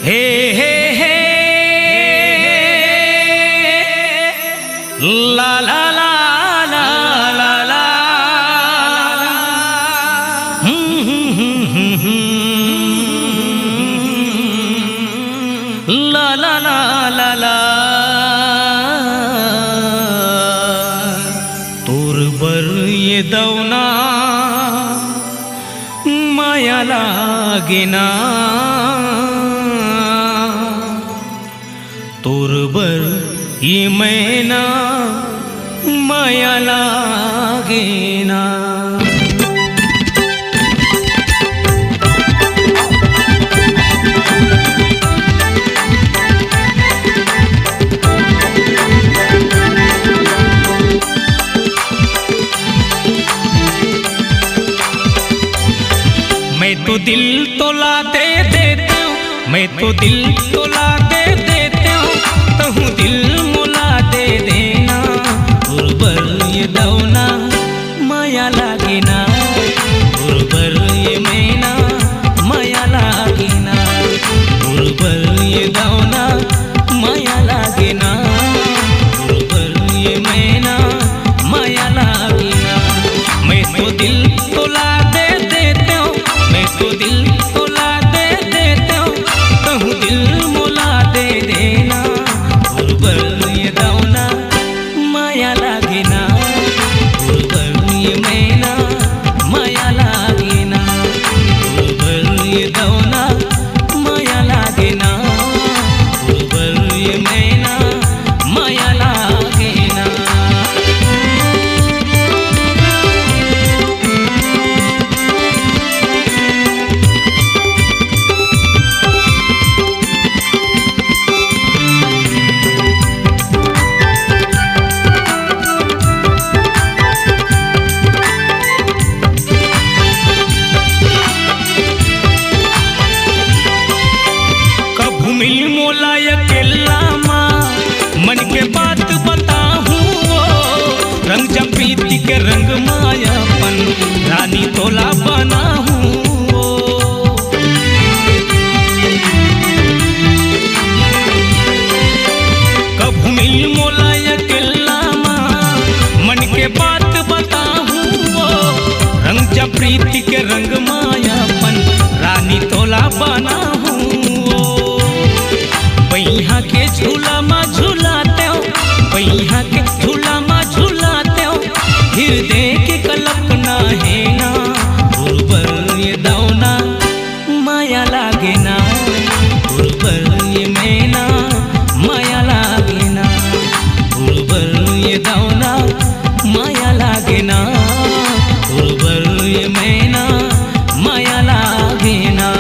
हे हे हे ला ला ला ला ला ला ला ला ला ला ला तोर बर ये दवना माया लागेना तोर बर ये मैना माया लागेना। मैं तो दिल तोला दे देता हूँ, मैं तो दिल तोला दे देता हूँ, तहु दिल मोला दे देना। गुरबर ये दवना माया लागेना, गुरबर ये मैना माया लागेना, गुरबर ये दवना माया लागेना, गुरबर ये मैना माया लागेना। मैं तो दिल तोला दे देता हूँ, मैं तो दिल तोला दे देता हूँ, तहु दिल मोला दे देना। गुरबर ये दवना माया लागेना, गुरबर ये मैना माया लागेना, गुरबर ये दवना माया लागेना, गुरबर ये मैना माया लागेना। मिल मोला अकेला माँ मन के बात बताहूँ, रंग जब प्रीति के रंग मायापन रानी तोला बनाहूँ। कब मिल मोला अकेला माँ मन के बात बताहूँ, रंग जब प्रीति के रंग मायापन रानी तोला बनाहूँ। बैहा के झूला मा झूलाते हो, बैहा के झूला मा झूलाते हो, हृदय के कल्पना है ना। गुरबर ये दवना माया लागेना, गुरबर ये मैना माया लागेना, गुरबर ये दवना माया लागेना, गुरबर ये मैना माया लागेना।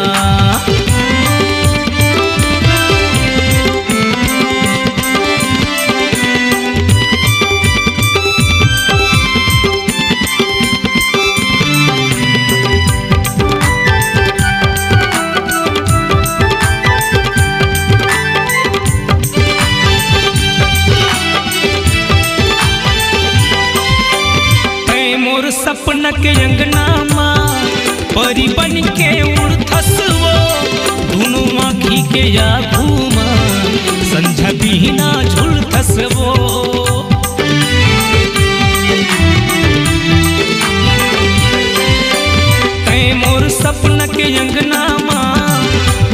सपना के अंगना माँ परी बन के उड़थस वो, दोनों आँखी के या घूमा संझा बिना झुलथस वो। तै मोर सपना के अंगना माँ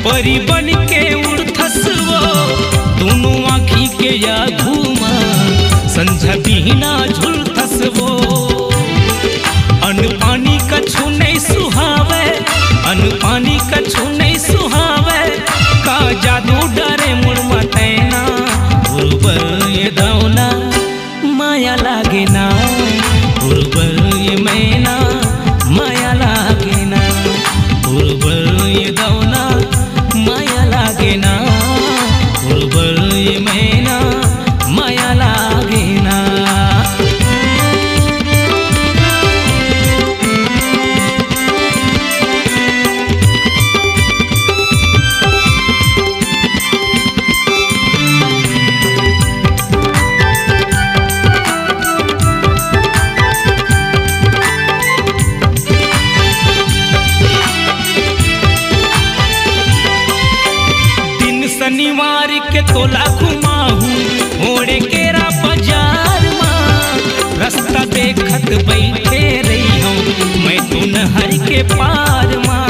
परी बन के उड़थस वो, दोनों आँखी के या घूमा संझा बिना झुलथस वो। अन्न पानी कछु नहीं सुहावे, अन्न पानी कछु नहीं सुहावे, का जादू डरे मुड़मा तैना। गुरबर ये दवना माया लागेना, गुरबर ये मैना माया लागेना, गुरबर ये दवना माया लागेना, गुरबर ये मैना माया लागेना। शनिवार के तोला घुमाहू ओढ़े केरा बाजार माँ रास्ता देखत बैठे रही हूँ मैं तो नहर के पार माँ।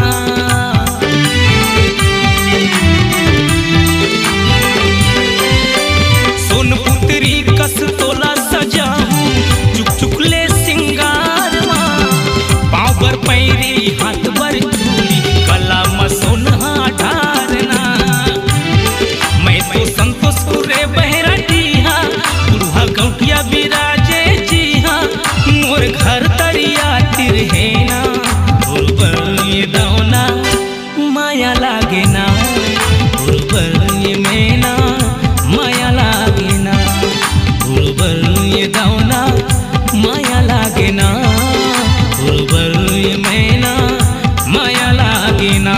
सोनपुत्री कस तोला सजाहू चुक चुकले सिंगार माँ पाँव बर पैरी हाथ बर चूड़ी कला मसोनहा ढारना मैं तो संतोष रे बहरा डीहा बुढ़ा गौटिया बिराजे जी हाँ मोर घर तरिया तिरहेना ये दौना माया लागे ना ये मेना माया लागे ना ये दौना माया लागे ना ये मेना माया लागे ना।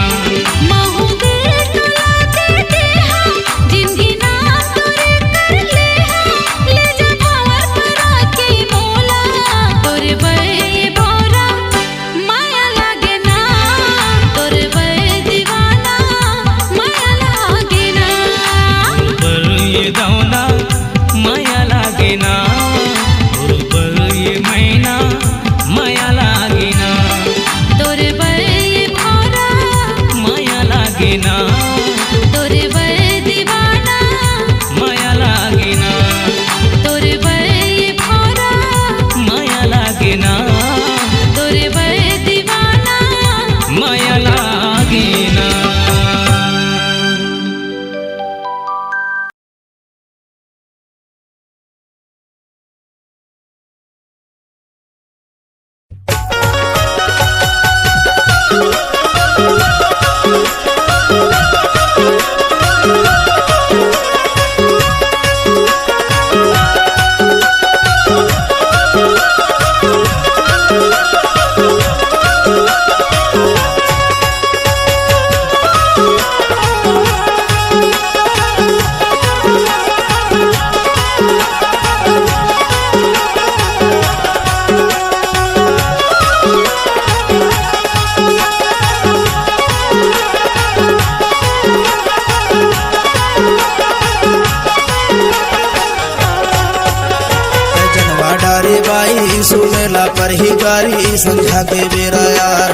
सुनेला पर ही गारी संध्या के बेरा यार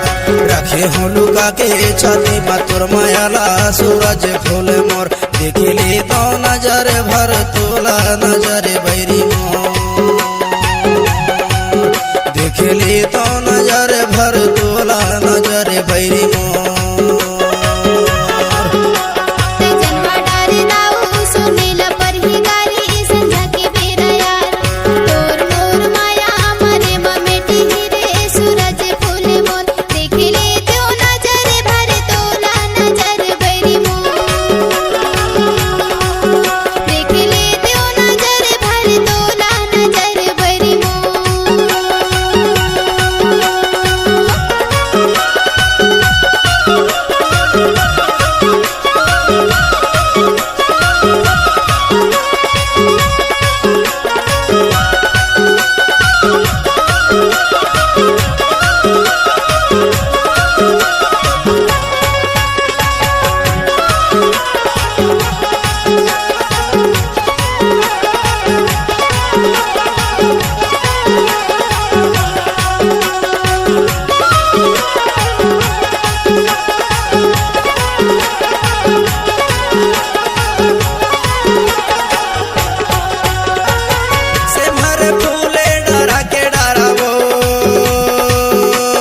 रखे हो लुका के छाती मातुर मायाला सूरज फूल मोर देखे ले तो नजर भर तोला नजर बैरी मोर देखे ले तो नजर भर तोला नजर बैरी मोर।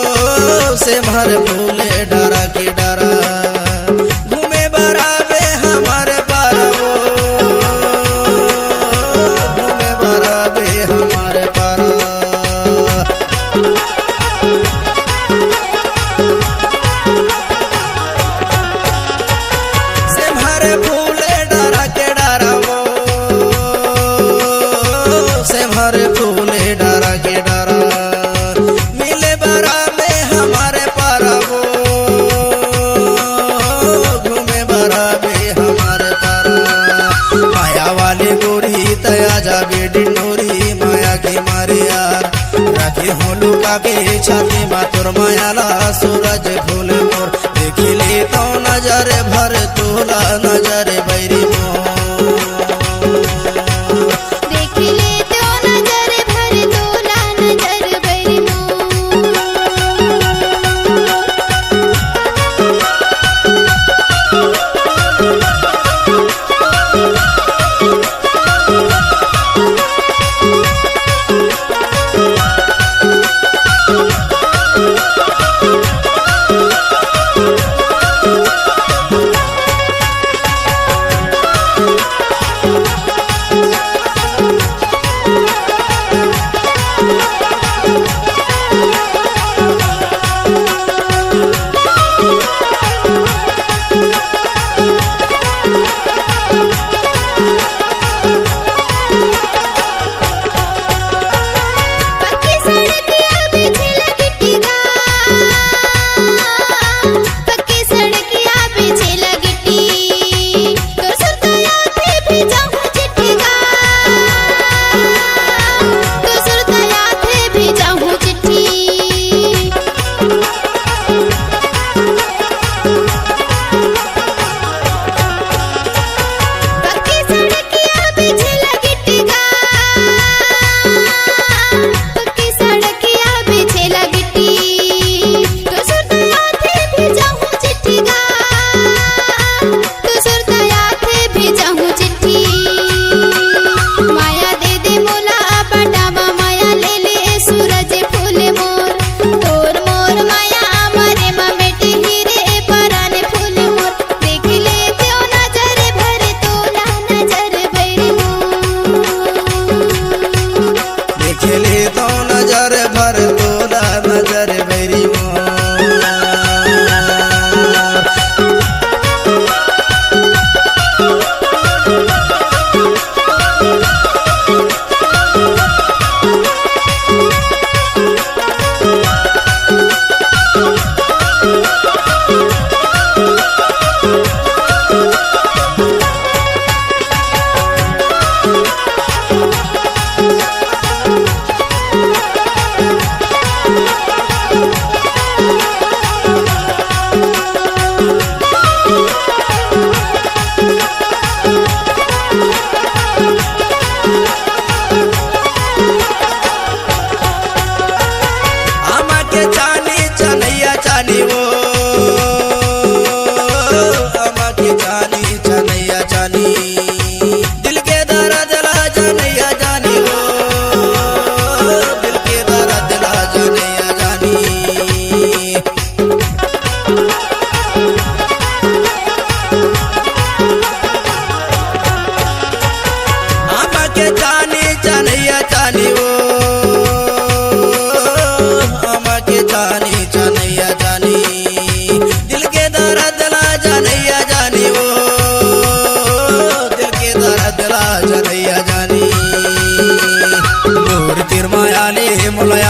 हमारे फूले डरा के डरा घूमे बराबे हमारे पारा घूमे बराबे हमारे पारा से हमारे फूले डरा के डरा वो से हमारे फूले डरा के डरा मिले बरा में हमारे पारा वो घूमे बरा में हमारे पारा माया वाली गोरी तया जाबे डिंडोरी माया के मारे यार राखी हो लुका के छाती मातुर मायाला सूरज फूल मोर देखी ले तो नजर भर तोला नजर बैरी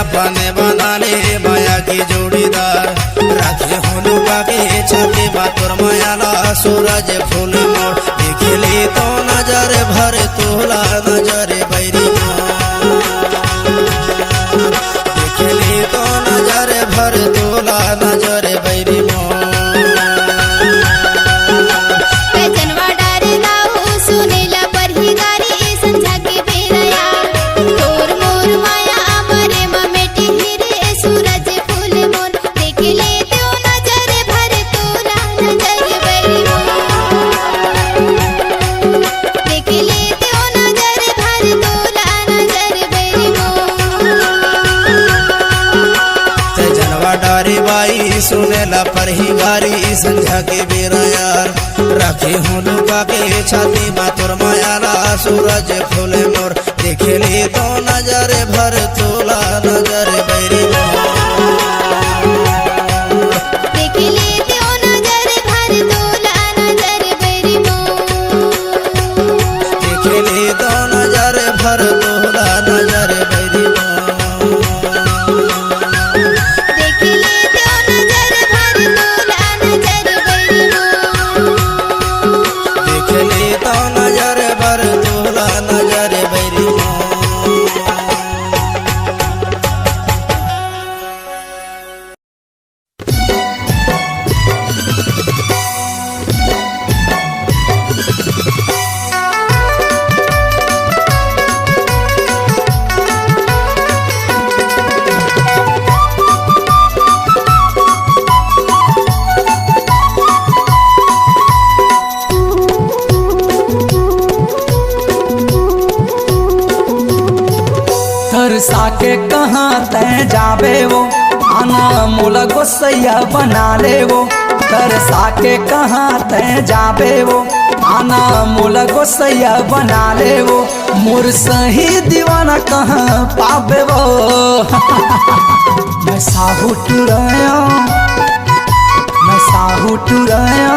अपने बना ले माया की जोड़ीदार। रखे हो लुका के छाती मातुर मायाला सूरज फूल मोर देखे ले तो नजर भर तोला नजर बैरी देखे ले तो नजर भर तोला नजर बैरी सुनेला पर ही गारी संध्या के बेरा यार। रखे हूँ लुका के छाती मातुर मायाला सूरज फूल मोर देखे ले तो नजर भर तोला नजर बैरी देखे ले तो नजर भर तोला नजर बैरी देखे ले तो नजर भर तोला नजर बैरी के कहाँ तय जाबे वो आना मोला गोसैया बना ले वो। तरसा के कहाँ तय जाबे वो आना मोला गोसैया बना ले वो। मोर सही दीवाना कहाँ पाबे वो मैं साहू टुराया मैं साहू टुराया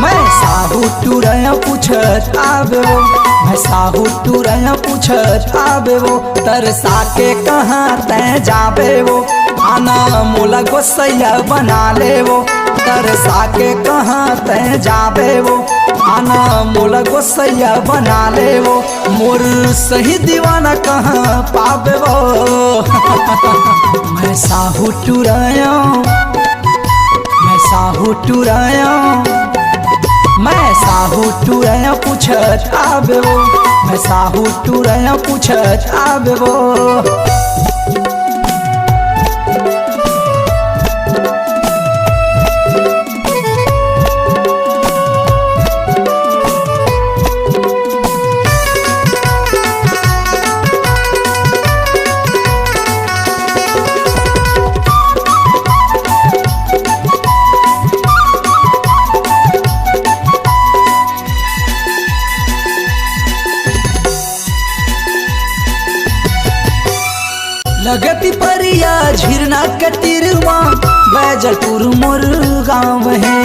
मैं साहू टुराया पूछत आबे वो मैं साहू टुराया पूछत आबे वो। तरसा के कहाँ तय जाबे वो आना मोला गोसैया बना ले वो। तरसा के कहाँ तय जाबे वो आना मोला गोसैया बना ले वो। मोर सही दीवाना कहाँ पाबे वो मैं साहू टुराया मैं साहू टुराया मैं साहू टुराया पूछत आबे वो मैं साहू टुराया पूछत आबे वो। लगती परिया झिरना कटिरवा बैजलपुर मोर गाँव है।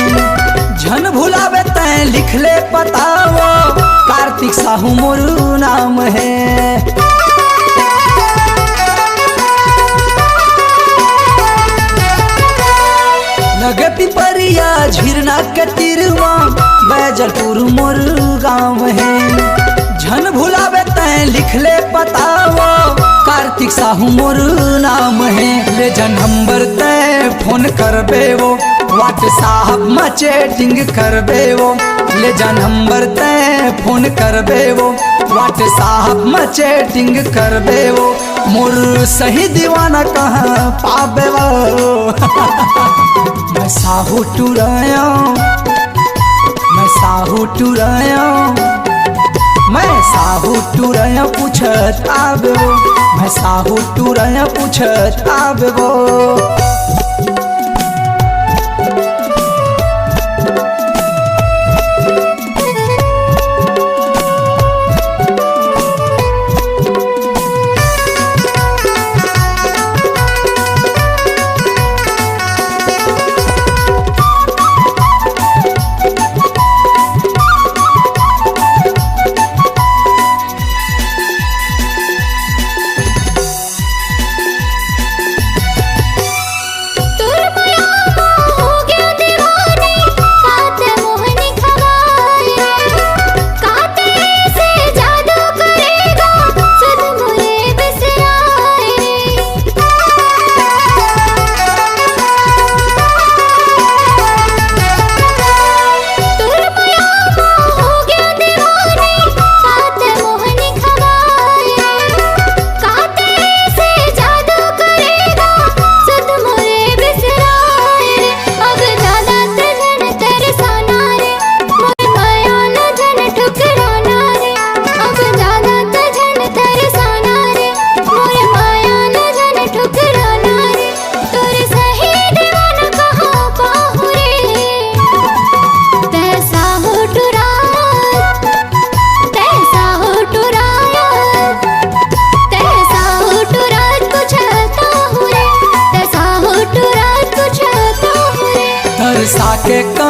झन भुलावे तैं लिख ले पतावा कार्तिक साहू मोर नाम है। लगती परिया झिरना कटिरवा बैजलपुर मोर गाँव है। झन भुलावे तैं लिख ले पतावा कार्तिक साहू मोर नाम है। ले जन नंबर तय फोन करबे वो व्हाट्सएप में चैटिंग करबे वो। ले जन नंबर तय फोन करबे वो व्हाट्सएप में चैटिंग करबे वो। मोर सही दीवाना कहाँ पाबे वो मैं साहू टुराया मैं साहू टुराया मैं साहू टुराया पूछत आबे वो मैं साहू टुराया पूछत आबे वो।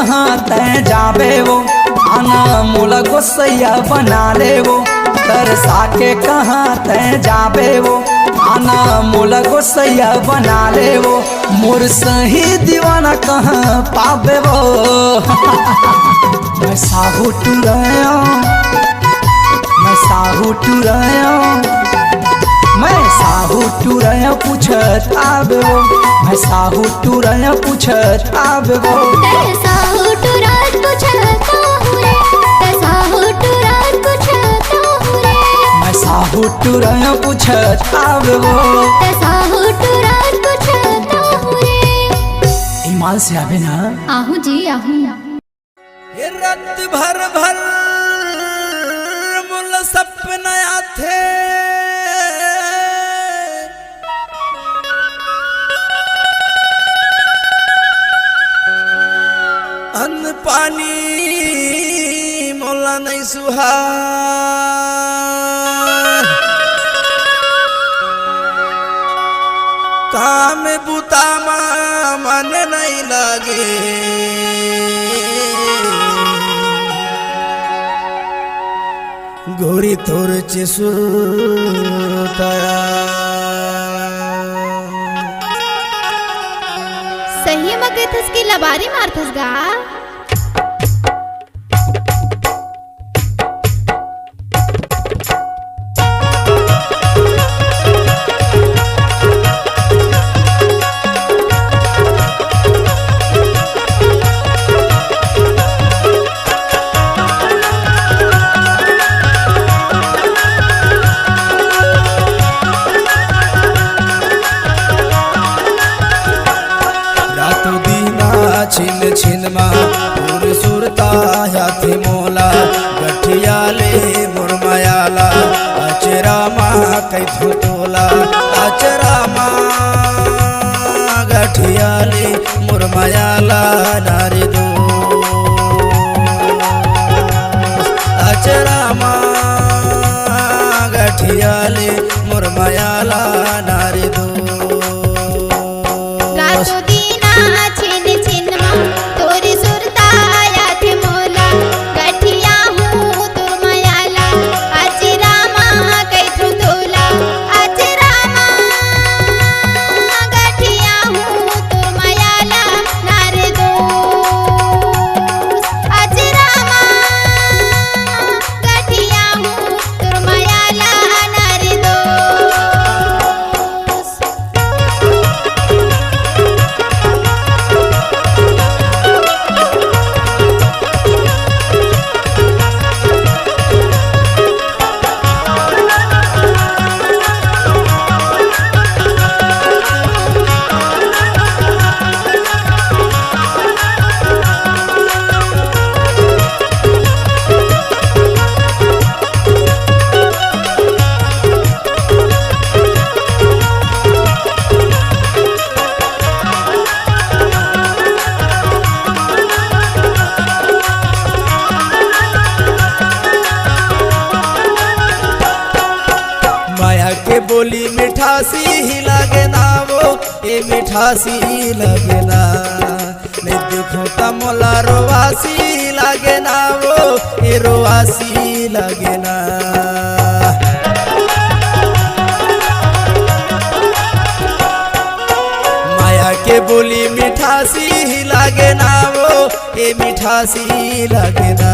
कहाँ तय जाबे वो आना मोला गोसैया बना ले वो तरसा के कहाँ तय जाबे वो आना मोला गोसैया बना ले वो मोर सही दीवाना कहाँ पाबे वो मैं साहू टुराया मैं साहू टुराया मैं साहू टुराया पूछत आबे वो मैं साहू टुराया पूछत आबे वो साहू टुरात पूछता हूँ रे साहू टुरात पूछता हूँ रे मैं साहू टुराया पूछत आबे वो साहू टुरात पूछता हूँ रे ईमान से आबे ना आहू जी आहू ये रात भर भर मुल सपना थे अन्न पानी मोला नहीं सुहा काम बुता मन नहीं लगे गोरी तोर चिसुताया सही मगे थस की लबारी मारथस गा छिन छिन मा पूर सुरता याथे मोला गठिया ले मुरमयाला अचरा मा कैथो तोला अचरा मा गठिया ले मुरमयाला नारे दो अचरा मा गठिया ले मुरमयाला नारे दो रातो दीना छिन छिन मा तोरी सुरता याद मोला गठिया हूँ तुर मयाला अचिरा मा कैथो तोला अचिरा मा गठिया हूँ तुर मयाला नारे दो अचिरा मा गठिया हूँ तुर मयाला नारे दो बोली मिठासी ही लगे ना वो ये मिठासी लगे ना मैं देखो तमोला रोवासी लगे ना वो ये रोवासी लगे ना माया के बोली मिठासी ही लगे ना वो ये मिठासी लगे ना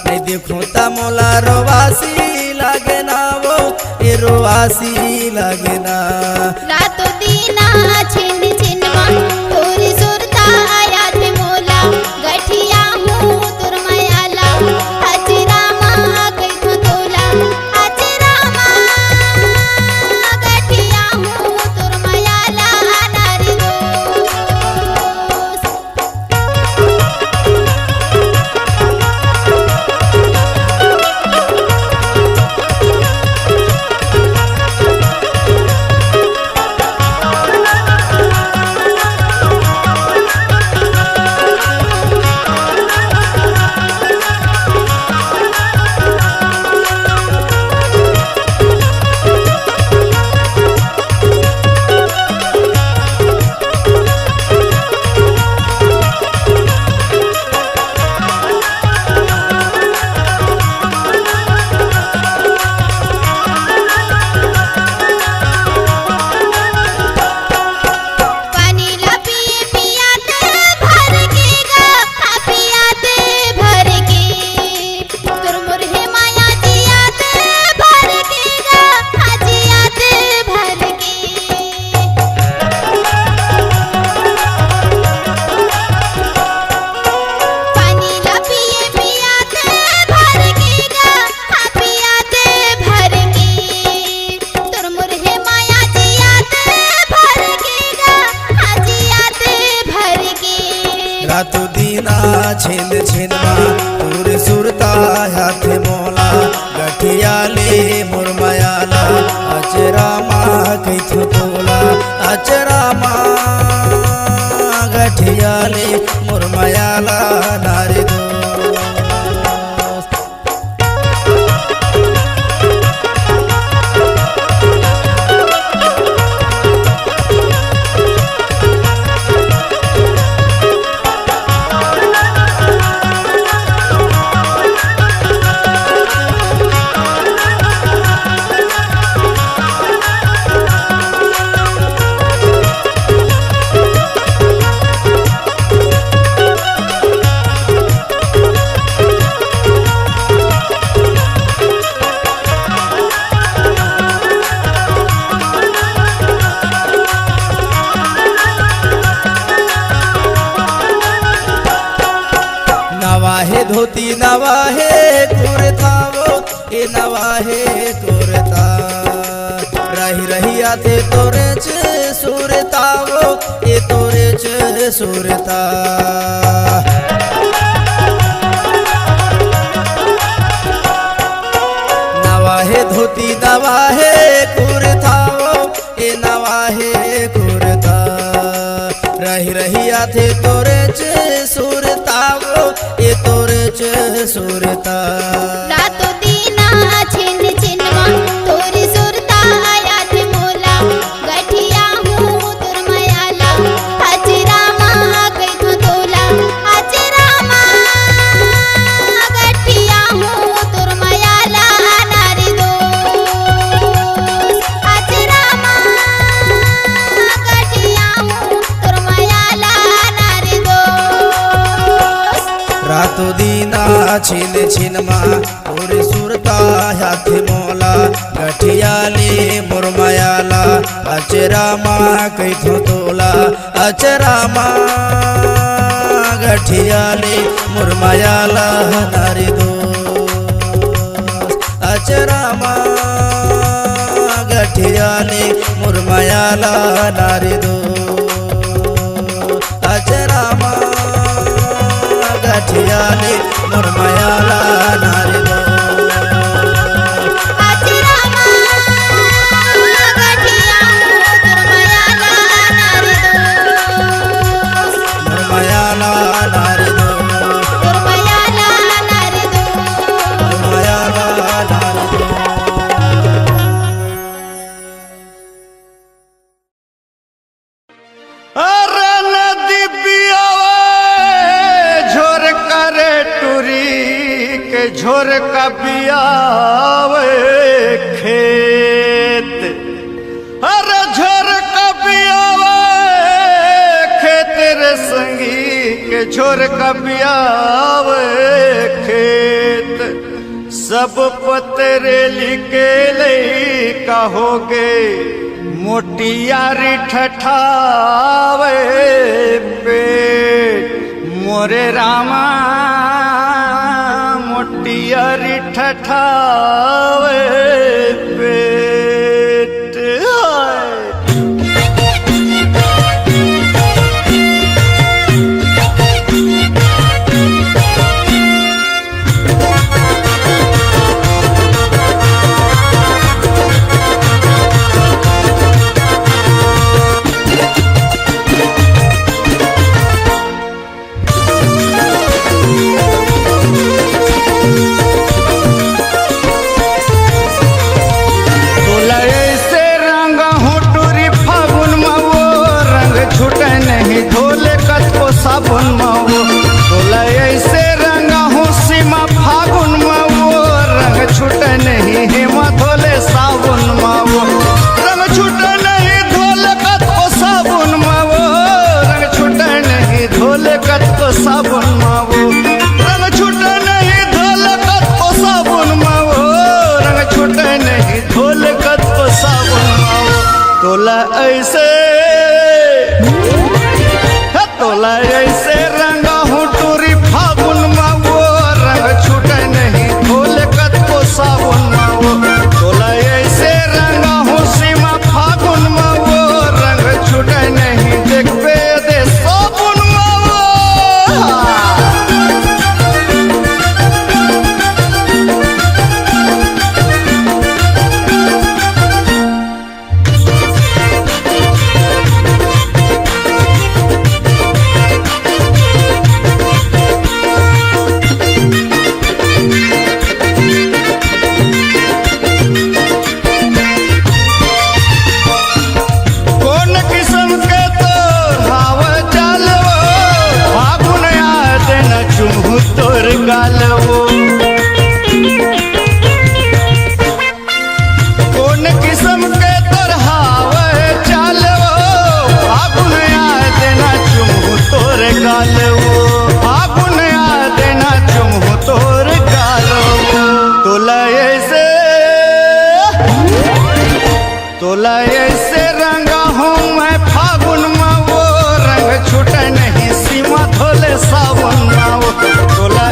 मैं देखो तमोला रोवासी लगे ना वो ये रोवासी लगे ना रातो दीना छिन छिन मा तोरी सुरता याद मोला गठिया हूँ तुर मयाला अचिरा मा कैथो तोला अचिरा मा गठिया हूँ तुर मयाला नारी दो नवाहे धोती नवाहे कुर्ता वो ए नवाहे कुर्ता रही रही आते तोरे च सुरता वो ए तोरे च सुरता नवाहे धोती नवाहे कुर्ता वो ए नवाहे कुर्ता रही रही आते तोरे च सुरता वो ए तोरे च सुरता रातो दीना छिन छिनमा तोरी सुरता याद मोला गठिया हूँ तुर मयाला आज रामा कैथो तोला आज रामा गठिया हूँ तुर मयाला नारी दो आज रामा गठिया हूँ तुर मयाला नारी दो रातो दीना छिन छिनमा तोरे सुरता हाथ मोला गठियाले मुरमयाला अचरामा कैथो तोला अचरामा गठियाले मुरमयाला नारी दो अचरामा गठियाले मुरमयाला नारी दो अचरामा गठियाले मुरमयाला नारी दो आज रामा गठिया हूँ तुर मयाला नारी दो मुरमयाला नारी दो तुर मयाला नारी दो मुरमयाला नारी दो अरे नदी पियावे झोर करे टूरी के झोर का पियावे खेत अरे झोर का पियावे खेत रे संगी के झोर का पियावे खेत सब पतरे लिखे ले कहोगे मोटियारी ठठावे पेट मोरे रामा मोटियारी ठठावे पेट हाय। साबुन मावो तोला ऐसे रंगा हूँ सीमा फागुन मावो रंग छूटे नहीं हेमा धोले साबुन मावो रंग छूटे नहीं धोले कत को साबुन मावो रंग छूटे नहीं धोले कत को साबुन मावो रंग छूटे नहीं धोले कत को साबुन मावो रंग छूटे नहीं धोले कत को साबुन मावो तोला ऐसे तोला ऐसे रंगा हूँ टूरी फागुन मावो रंग छूटे नहीं धोले कत को साबुन मावो तोला ऐसे रंगा हूँ सीमा फागुन मावो रंग छूटे नहीं देखबे दे साबुन मावो गालवो कौन किस्म के तरहावे चालवो फागुन आ देना चुमू तोर गालवो फागुन आ देना चुमू तोर गालवो तोला ऐसे रंगा हूँ मैं फागुन में वो रंग छूटे नहीं सीमा धोले सावन में वो तोला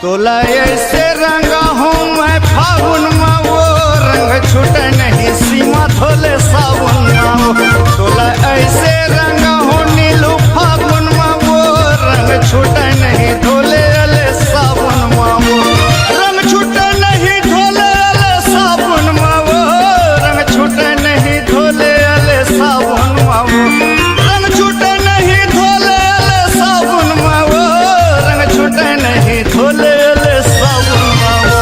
तोला ऐसे रंगा हूँ मैं फागुन में वो रंग छूटे नहीं सीमा धोले सावन में वो तोला ऐसे रंगा हूँ नीलू फागुन में वो रंग छूटे नहीं धोले अले सावन में वो रंग छूटे नहीं धोले अले सावन में वो रंग छूटे नहीं धोले अले सावन में वो रंग छूटे नहीं धोले अले सावन में वो रंग छूटे नहीं धोले अले सावन में वो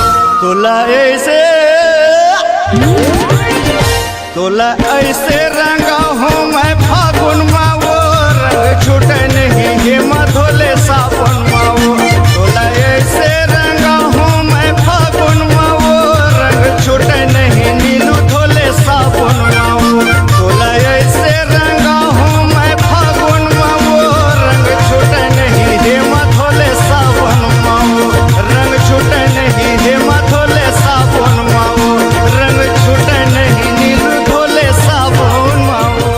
तोला ऐसे रंगा हूँ मैं फागुन में वो रंग छूटे नहीं हेमा धोले सावन में वो तोला ऐसे रंगा हूँ मैं फागुन में वो रंग छूटे नहीं नीलू धोले सावन में वो तोला ऐसे रंगा हूँ मैं फागुन में वो रंग छूटे नहीं हेमा धोले सावन में वो रंग छूटे नहीं हेमा धोले सावन में वो रंग छूटे नहीं नीलू धोले सावन में वो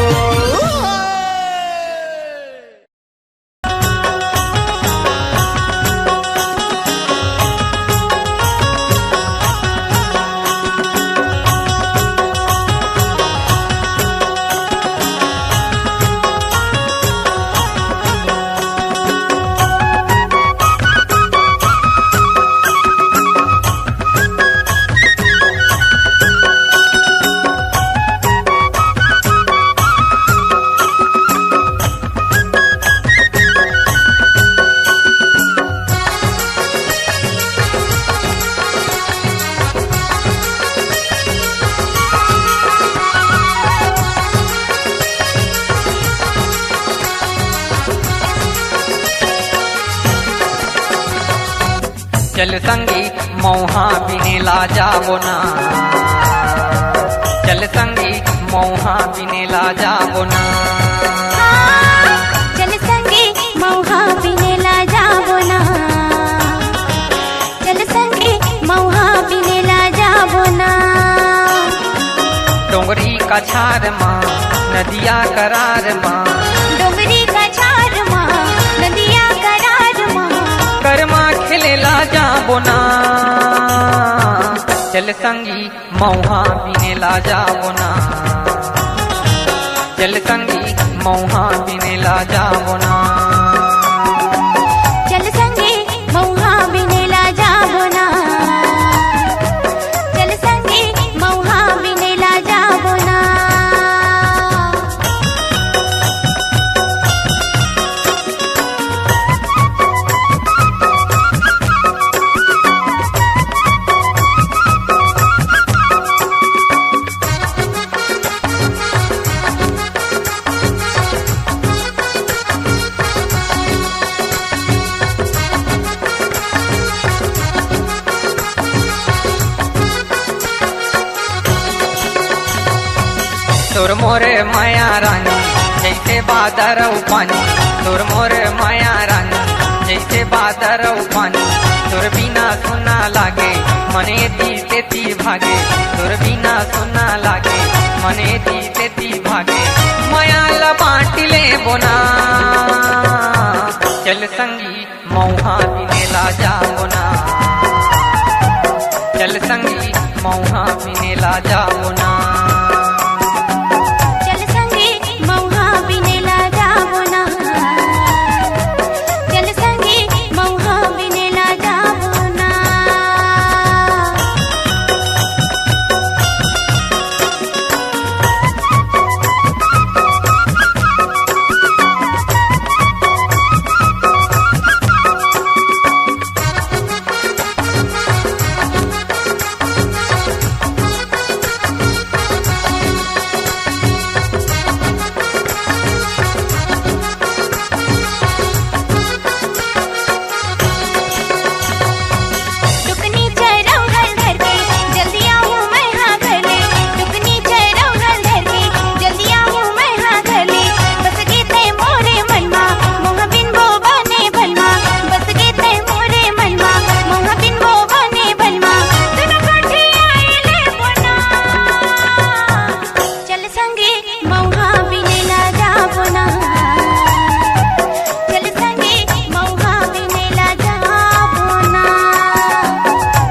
चल संगी मौहा बिने ला जाबो ना चल संगी मौहा बिने ला जाबो ना चल संगे मौहा बिने ला जाबो ना चल संगे मौहा बिने ला जाबो ना डोंगरी का छार माँ नदिया करार माँ डोंगरी का छार माँ नदिया करार माँ करमा खेले ला जाबो ना चल संगी मौहा बिने ला जाबो ना चल संगी मौहा बिने ला जाबो ना चल संगे मौहा बिने ला जाबो ना चल संगे मौहा बिने ला जाबो ना तोर मोरे माया रानी जैसे बादर पानी तोर मोरे माया रानी जैसे बादर पानी तोर बिना सुना लागे मने दी तेती भागे तोर बिना सुना लागे मने दी तेती भागे माया ला बाटिले बोना चल संगी मौहा बिने ला जाबो ना चल संगी मौहा बिने ला जाबो ना चल संगे मौहा बिने ला जाबो ना चल संगे मौहा बिने ला जाबो ना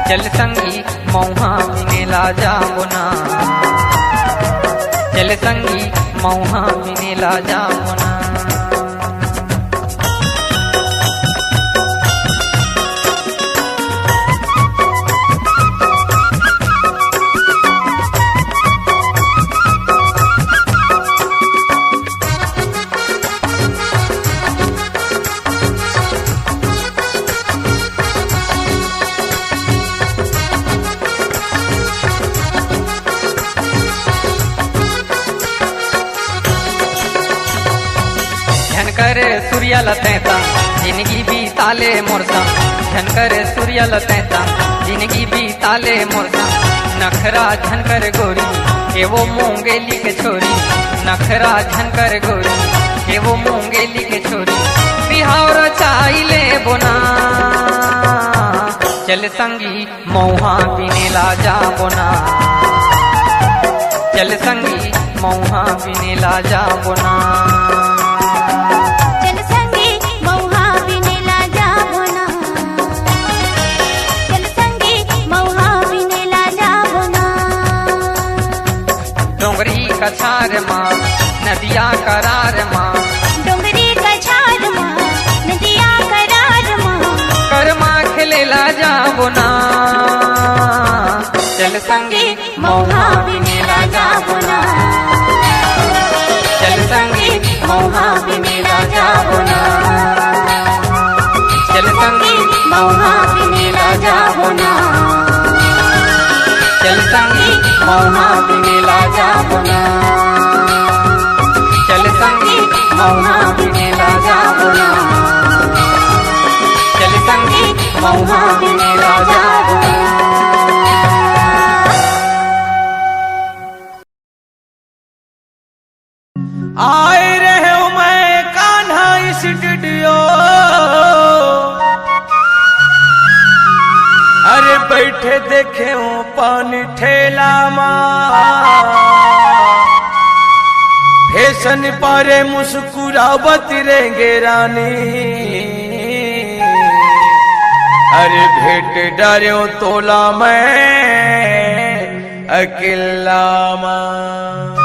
चल संगी मौहा बिनेला जामुना, चल संगी मौहा बिनेला जामुना। झनकर सूर्य लतेता जिंदगी बीताले मोरसा, झनकर सूर्य लतेता जिंदगी बीताले मोरसा। नखरा झनकर गोरी के वो मूंगेली के छोरी, नखरा झनकर गोरी के वो मूंगेली के छोरी। बिहार चाइले बोना चल संगी मौहा बिनेला जा बोना, चल संगी मौहा बिनेला जा बोना। डोंगरी कछार माँ नदिया करार माँ, डोंगरी कछार माँ नदिया करार माँ। करमा खेलेला जाबो ना चल संगी मौहा बिनेला जाबो ना, चल संगी मौहा बिनेला जाबो ना, चल संगी मौहा बिनेला जाबो ना, चल संगी मौहा बिनेला जाबो ना, चल संगी मौहा बिनेला जाबो ना, चल संगी मौहा बिनेला जाबो ना। आए रहे हूं मैं कान्हा स्टूडियो, अरे बैठे देखे हूँ पानी ठेला माँ, फैशन पारे मुस्कुरावत रहेंगे रानी। अरे भेंट डारे तोला मैं अकेला माँ।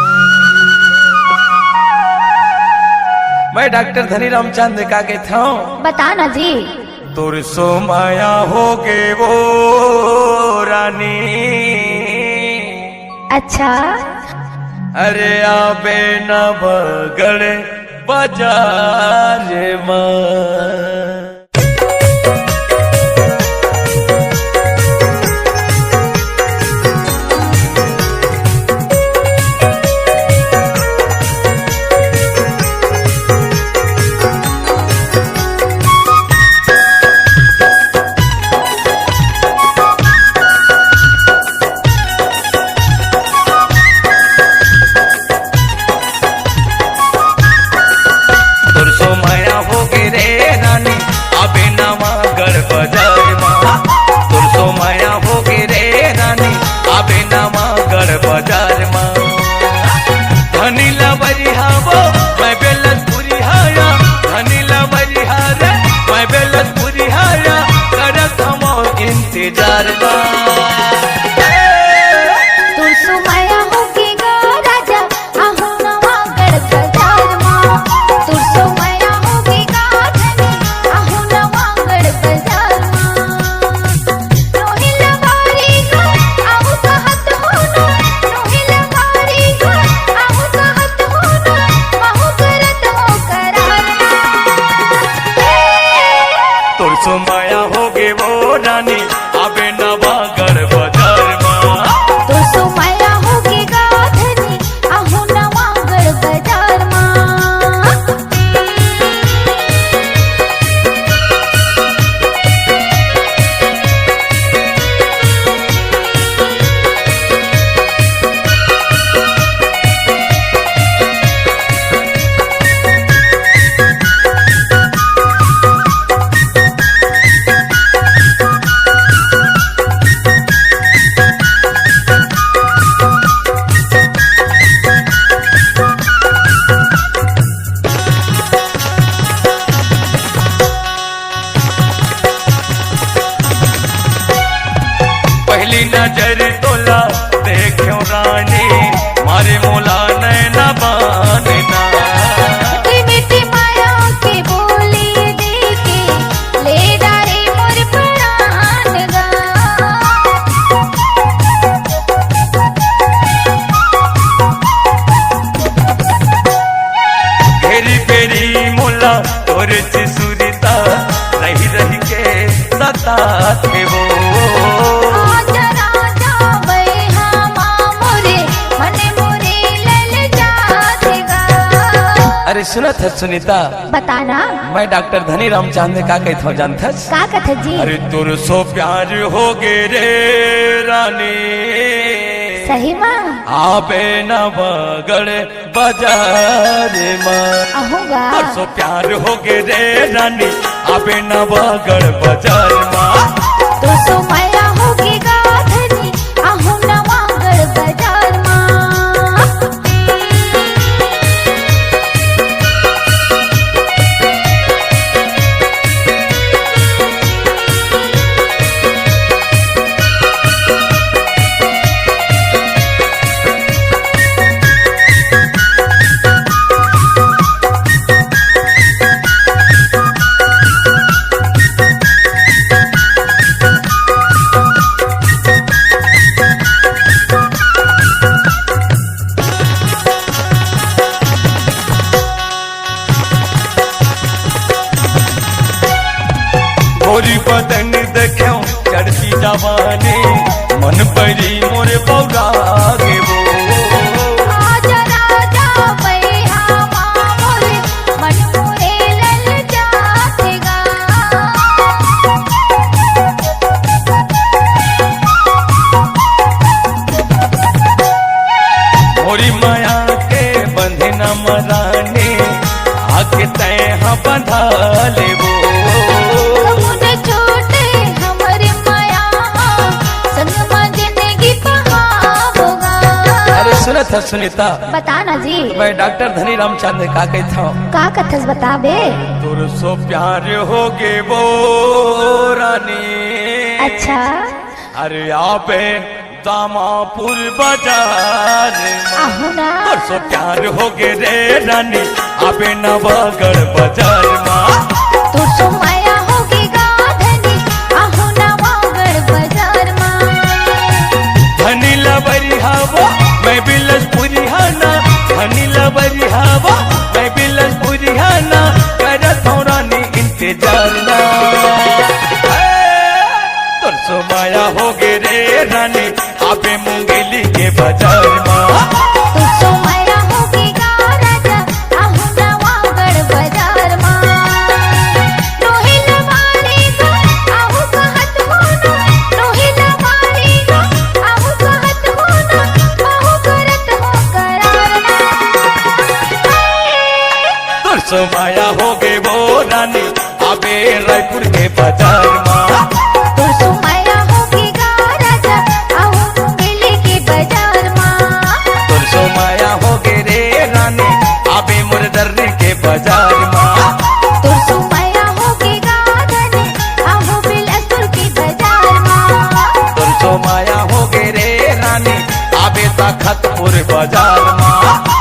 मैं डॉक्टर धनी रामचंद का के था बताना जी। तुर सो माया हो गे वो रानी, अच्छा अरे आबे न बगड़ बाजार माँ। इंतजार तुरसो माया होके गा राजा आहू नवा गढ़ बाजार माँ। तुरसो माया होके गा धनी आहू नवा गढ़ बाजार माँ। रोहिल बारी का आहू कहत होना, रोहिल बारी का आहू कहत होना, महू करत हो करार तुरसो माया हो गे वो रानी आबे नवा गढ़ बाजार माँ। तुरसो माया होके गा धनी आहू नवा गढ़ बाजार माँ। पहली नजर तोला देखो रानी मारे मोला नैना बानना मीठी माया के बोली देके ले डारे मोर प्राण गा घेरी पेरी मोला तोरे सुरीता रही रही के सता थे वो आजा राजा बैहा मोरे मने मोरे लल जातेगा। अरे सुनत है सुनीता बताना मैं डॉक्टर धनी राम चांद का कहता हूँ जानथस का कथा जी। अरे तुर सो प्यार हो गे रे रानी सही माँ आबे न बगड़ बाजार माँ आहूंगा तुर सो प्यार हो गे रे रानी आबे न बगड़ बाजार माँ तो सो माया होगी गाधनी आहू नवागढ़ बाजार माँ। गोरी बदन देखो चढ़ती जवानी मन परी मोरे पौरा गे वो आजा राजा बैहा मोरे मन मोरे लल जातेगा। मोरी माया के बंधे न मराने आके तय हाँ बंधा ले वो मुझे छोटे हमारे माया संग में जिंदगी बहावोगा। अरे सुनत है सुनीता बताना जी मैं डॉक्टर धनी राम चांद का कहता हूँ का कथस बताबे। तुर सो प्यार हो गे वो रानी अच्छा अरे आपे दामापुर बाजार आहू ना तुर सो प्यार हो गे रे रानी आपे नवागढ़ बाजार माँ तो सो माया होगी गाधनी आहू नवागढ़ बाजार माँ। धनी लबरी हवा मैं बिलसपुरी हाना धनी लबरी हवा मैं बिलसपुरी हाना करत हूँ रानी इंतजार ना तुर सो माया हो गे रे रानी आपे मुंगेली के बाजार माँ तो सो माया होगी गाराजा आहू नवागढ़ बाजार माँ। रोहिल मारेगा आहू कहत होना रोहिल मारेगा आहू कहत होना आहू करत हो करारना। तुर सो माया हो गे वो रानी आपे रायपुर के बाजार माँ तो सो माया होगी गाराजा आहू मुंगेली के बाजार माँ। तुर सो माया हो गे रे रानी आपे मुरदर्री के बाजार माँ तो सो माया होगी गाधनी आहू बिलासपुर के बाजार माँ। तुर सो माया हो गे रे रानी आबे तखतपुर बाजार माँ